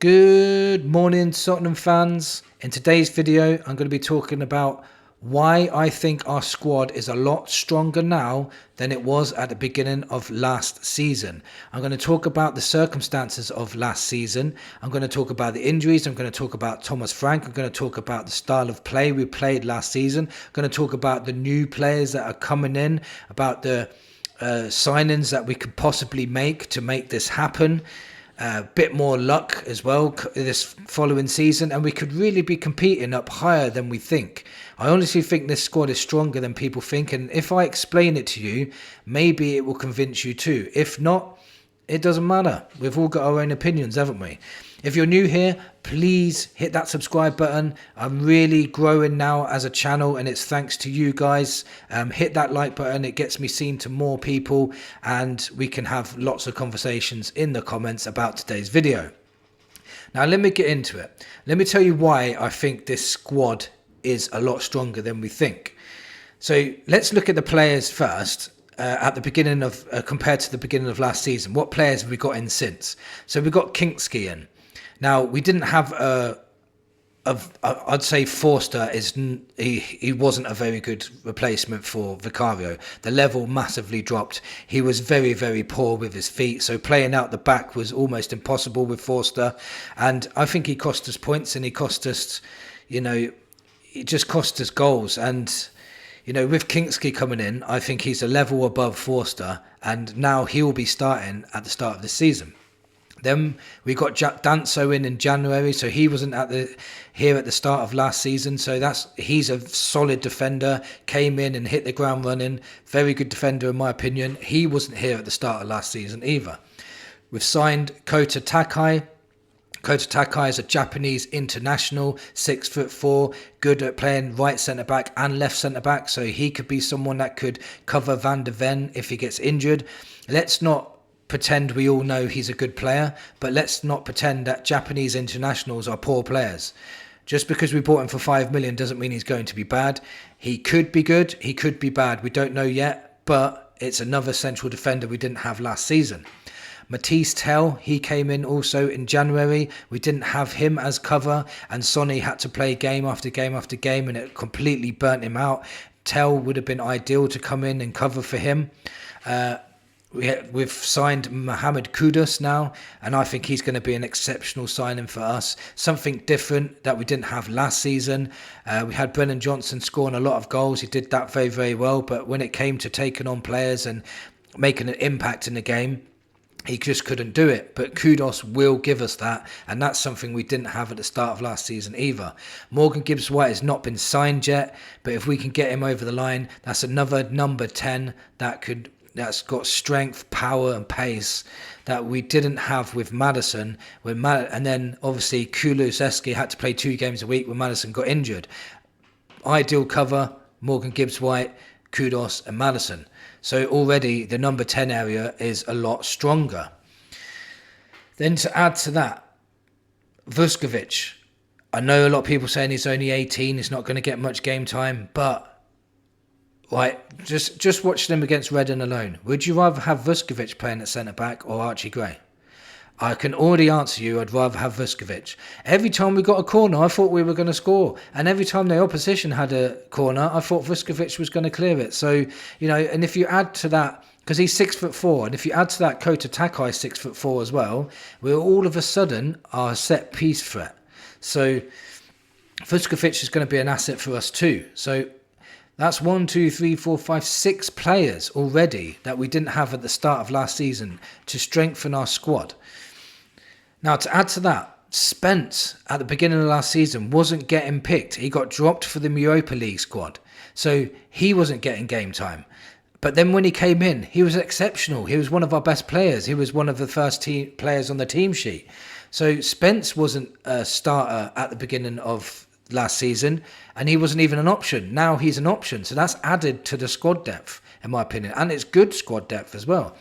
Good morning, Tottenham fans. In today's video, I'm going to be talking about why I think our squad is a lot stronger now than it was at the beginning of last season. I'm going to talk about the circumstances of last season. I'm going to talk about the injuries. I'm going to talk about Thomas Frank. I'm going to talk about the style of play we played last season. I'm going to talk about the new players that are coming in, about the signings that we could possibly make to make this happen. A bit more luck as well this following season, and we could really be competing up higher than we think. I honestly think this squad is stronger than people think, and if I explain it to you, maybe it will convince you too. If not, it doesn't matter. We've all got our own opinions, haven't we? If you're new here, please hit that subscribe button. I'm really growing now as a channel, and it's thanks to you guys. Hit that like button. It gets me seen to more people, and we can have lots of conversations in the comments about today's video. Now, let me get into it. Let me tell you why I think this squad is a lot stronger than we think. So let's look at the players first. At the beginning of compared to the beginning of last season, what players have we got in since? So we got Kingsley in. Now we didn't have I'd say Forster he wasn't a very good replacement for Vicario. The level massively dropped. He was very, very poor with his feet, so playing out the back was almost impossible with Forster, and I think he cost us points, and he cost us, it just cost us goals. And with Kingsley coming in, I think he's a level above Forster, and now he'll be starting at the start of the season. Then we got Jack Danso in January, so he wasn't here at the start of last season. So he's a solid defender, came in and hit the ground running. Very good defender in my opinion. He wasn't here at the start of last season either. We've signed Kota Takai. Kota Takai is a Japanese international, 6'4", good at playing right centre back and left centre back, so he could be someone that could cover Van de Ven if he gets injured. Let's not pretend we all know he's a good player, but let's not pretend that Japanese internationals are poor players. Just because we bought him for 5 million doesn't mean he's going to be bad. He could be good, he could be bad. We don't know yet, but it's another central defender we didn't have last season. Matisse Tell, he came in also in January. We didn't have him as cover, and Sonny had to play game after game after game, and it completely burnt him out. Tell would have been ideal to come in and cover for him. We've signed Mohamed Kudus now, and I think he's going to be an exceptional signing for us. Something different that we didn't have last season. We had Brennan Johnson scoring a lot of goals. He did that very, very well, but when it came to taking on players and making an impact in the game, he just couldn't do it. But Kudos will give us that, and that's something we didn't have at the start of last season either. Morgan Gibbs-White has not been signed yet, but if we can get him over the line, that's another number 10 that's got strength, power and pace that we didn't have with Maddison. And then obviously Kulusevski had to play 2 games a week when Maddison got injured. Ideal cover, Morgan Gibbs-White, Kudos and Maddison. So already the number 10 area is a lot stronger. Then to add to that, Vuskovic. I know a lot of people saying he's only 18, he's not going to get much game time, but right, just watching him against Reading alone, would you rather have Vuskovic playing at centre-back or Archie Gray? I can already answer you, I'd rather have Vuskovic. Every time we got a corner, I thought we were going to score. And every time the opposition had a corner, I thought Vuskovic was going to clear it. So, and if you add to that, because he's 6'4", and if you add to that Kota Takai 6'4" as well, we're all of a sudden are a set piece threat. So Vuskovic is going to be an asset for us too. So that's 6 players already that we didn't have at the start of last season to strengthen our squad. Now, to add to that, Spence at the beginning of last season wasn't getting picked. He got dropped for the Europa League squad. So he wasn't getting game time. But then when he came in, he was exceptional. He was one of our best players. He was one of the first players on the team sheet. So Spence wasn't a starter at the beginning of last season, and he wasn't even an option. Now he's an option. So that's added to the squad depth, in my opinion. And it's good squad depth as well.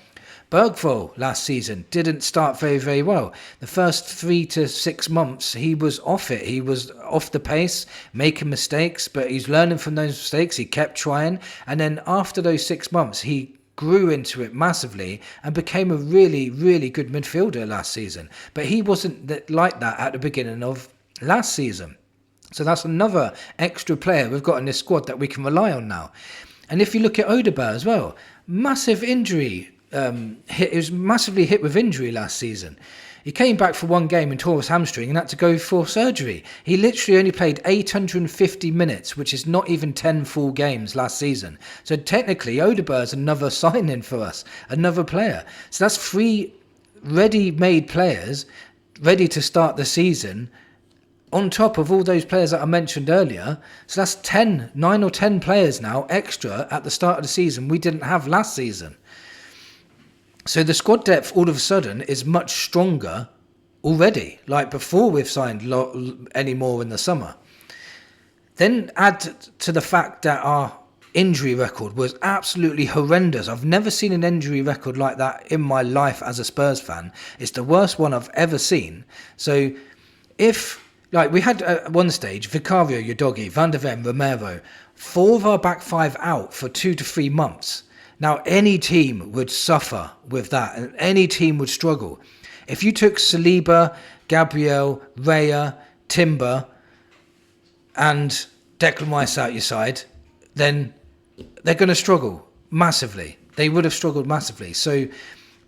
Bergvall last season didn't start very, very well. The first 3 to 6 months, he was off it. He was off the pace, making mistakes, but he's learning from those mistakes. He kept trying. And then after those 6 months, he grew into it massively and became a really, really good midfielder last season. But he wasn't like that at the beginning of last season. So that's another extra player we've got in this squad that we can rely on now. And if you look at Odegaard as well, massive injury. He was massively hit with injury last season. He came back for one game and tore his hamstring and had to go for surgery. He literally only played 850 minutes, which is not even 10 full games last season. So technically, Odegaard's another signing for us, another player. So that's 3 ready-made players ready to start the season on top of all those players that I mentioned earlier. So that's 9 or 10 players now extra at the start of the season we didn't have last season. So the squad depth all of a sudden is much stronger already, like before we've signed any more in the summer. Then add to the fact that our injury record was absolutely horrendous. I've never seen an injury record like that in my life as a Spurs fan. It's the worst one I've ever seen. So if, like, we had at one stage, Vicario, Udogie, Van de Ven, Romero, 4 of our back 5 out for 2 to 3 months. Now, any team would suffer with that, and any team would struggle. If you took Saliba, Gabriel, Raya, Timber, and Declan Rice out your side, then they're going to struggle massively. They would have struggled massively. So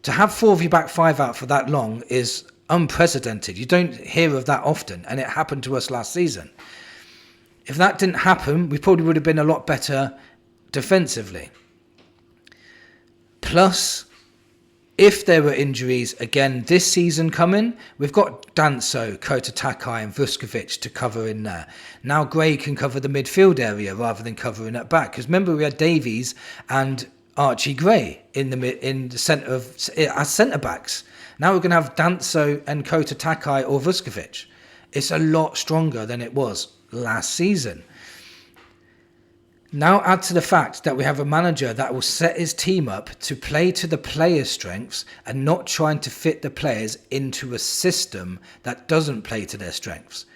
to have 4 of your back 5 out for that long is unprecedented. You don't hear of that often, and it happened to us last season. If that didn't happen, we probably would have been a lot better defensively. Plus, if there were injuries again this season coming, we've got Danso, Kota Takai and Vuskovic to cover in there. Now Gray can cover the midfield area rather than covering at back. Because remember, we had Davies and Archie Gray in the centre as centre backs. Now we're going to have Danso and Kota Takai or Vuskovic. It's a lot stronger than it was last season. Now add to the fact that we have a manager that will set his team up to play to the players' strengths and not trying to fit the players into a system that doesn't play to their strengths.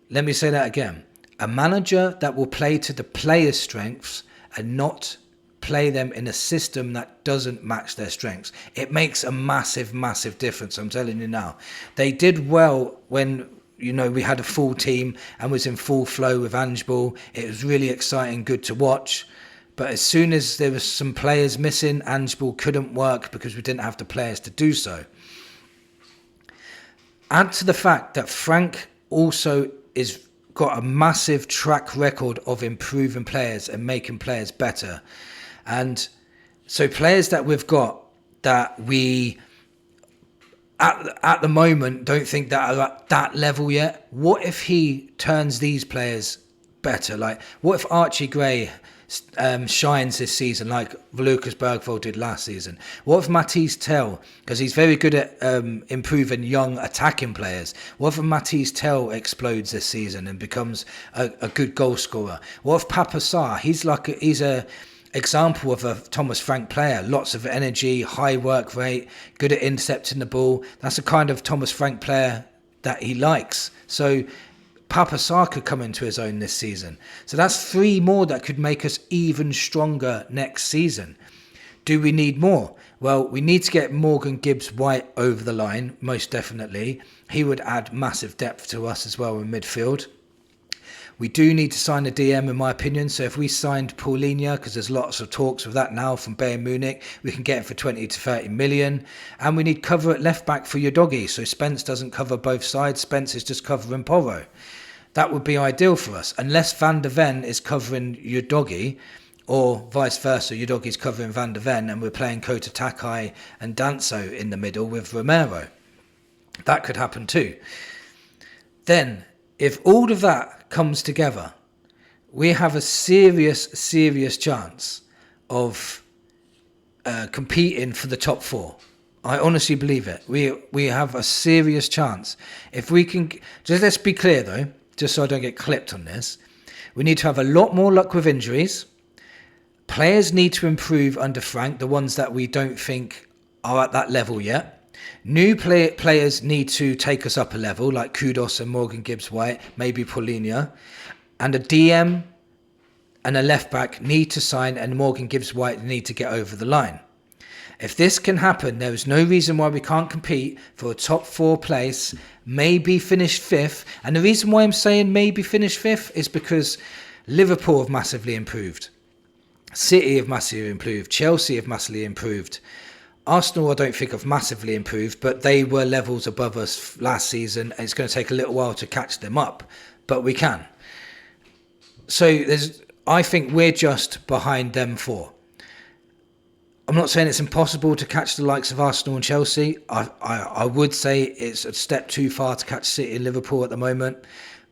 Let me say that again. A manager that will play to the players' strengths and not play them in a system that doesn't match their strengths. It makes a massive, massive difference, I'm telling you now. They did well when we had a full team and was in full flow with Angeball. It was really exciting, good to watch. But as soon as there was some players missing, Angeball couldn't work because we didn't have the players to do so. Add to the fact that Frank also is got a massive track record of improving players and making players better. And so players that we've got that we at the moment don't think that are at that level yet. What if he turns these players better? Like, what if Archie Gray shines this season like Lucas Bergvall did last season? What if Matisse Tell, because he's very good at improving young attacking players, what if Matisse Tell explodes this season and becomes a good goal scorer? What if Papa Sarr, he's a example of a Thomas Frank player, lots of energy, high work rate, good at intercepting the ball. That's the kind of Thomas Frank player that he likes. So Papa Sarr could come into his own this season. So that's 3 more that could make us even stronger next season. Do we need more? Well, we need to get Morgan Gibbs-White over the line, most definitely. He would add massive depth to us as well in midfield. We do need to sign a DM, in my opinion. So if we signed Paulinho, because there's lots of talks of that now from Bayern Munich, we can get him for 20 to 30 million. And we need cover at left back for Udogie. So Spence doesn't cover both sides. Spence is just covering Porro. That would be ideal for us. Unless Van de Ven is covering Udogie, or vice versa, Udogie's covering Van de Ven, and we're playing Kota Takai and Danso in the middle with Romero. That could happen too. Then, if all of that comes together, we have a serious chance of competing for the top 4. I honestly believe it. We have a serious chance. If we can, just let's be clear though, just so I don't get clipped on this, we need to have a lot more luck with injuries. Players need to improve under Frank, the ones that we don't think are at that level yet. New players need to take us up a level, like Kudos and Morgan Gibbs-White, maybe Paulinho. And a DM and a left back need to sign, and Morgan Gibbs White need to get over the line. If this can happen, there is no reason why we can't compete for a top 4 place, maybe finish 5th. And the reason why I'm saying maybe finish 5th is because Liverpool have massively improved. City have massively improved. Chelsea have massively improved. Arsenal, I don't think, have massively improved, but they were levels above us last season. And it's going to take a little while to catch them up, but we can. So I think we're just behind them 4. I'm not saying it's impossible to catch the likes of Arsenal and Chelsea. I would say it's a step too far to catch City and Liverpool at the moment.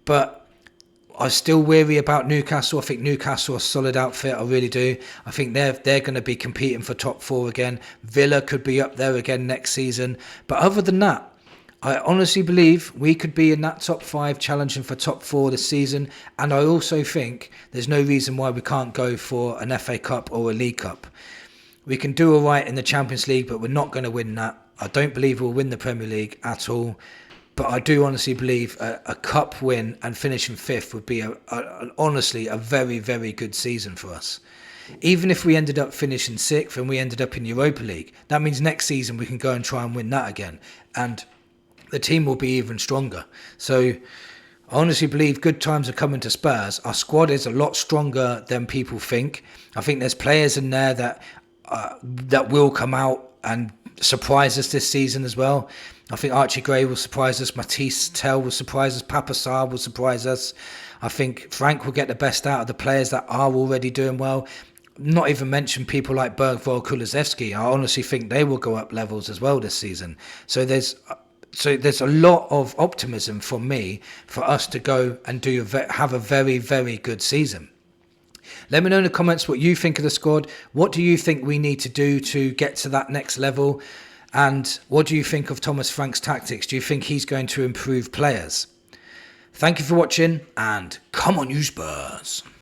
But I'm still weary about Newcastle. I think Newcastle are a solid outfit. I really do. I think they're going to be competing for top 4 again. Villa could be up there again next season. But other than that, I honestly believe we could be in that top 5 challenging for top 4 this season. And I also think there's no reason why we can't go for an FA Cup or a League Cup. We can do all right in the Champions League, but we're not going to win that. I don't believe we'll win the Premier League at all. But I do honestly believe a cup win and finishing 5th would be honestly a very, very good season for us. Even if we ended up finishing 6th and we ended up in Europa League, that means next season we can go and try and win that again. And the team will be even stronger. So I honestly believe good times are coming to Spurs. Our squad is a lot stronger than people think. I think there's players in there that will come out and surprise us this season as well. I think Archie Gray will surprise us. Matisse Tell will surprise us. Papa Sarr will surprise us. I think Frank will get the best out of the players that are already doing well. Not even mention people like Bergvall, Kulusevski. I honestly think they will go up levels as well this season. So there's a lot of optimism for me for us to go and have a very, very good season. Let me know in the comments what you think of the squad. What do you think we need to do to get to that next level? And what do you think of Thomas Frank's tactics? Do you think he's going to improve players? Thank you for watching, and come on you Spurs!